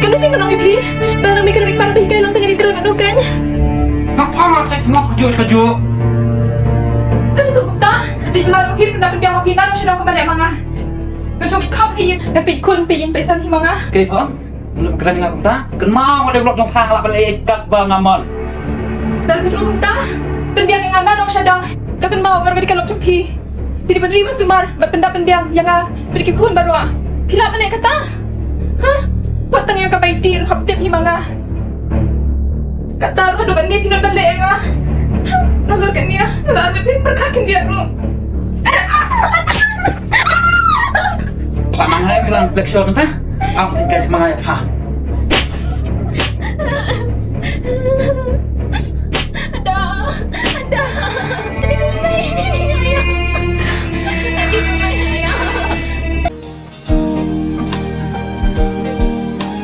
Kano sing kanong ibi? Balang may kanamik parang bihigay lang tangan yung ano kan? Ngapa nga kayo semua keju? Kano sukom ta? Di ba lang hip na pibiyang mapina nung siya nung kamali mga. Kano siya ikaw hiyin, napit kun piyin pa isang mga. Kaya po? Ano kena dengar kita? Kan mau ada blok jong hang lah balik kat bang amon. Dahil sukom ta? Pibiyang yang ana nung siya dong. Kakan mau baru di kalok cupi. Hindi ba rin sumar, ba't panda-pandang yang nga, berikikun baru ah. Pila man kata? Hah? Patang yang kabaitir, haptip himanga. Kata aduh kan dia pindah balik nga. Nalur kan dia, nalur dia perkakin dia bro. Lamang hai kelang black shot entah. Ang sing guys semangat ha.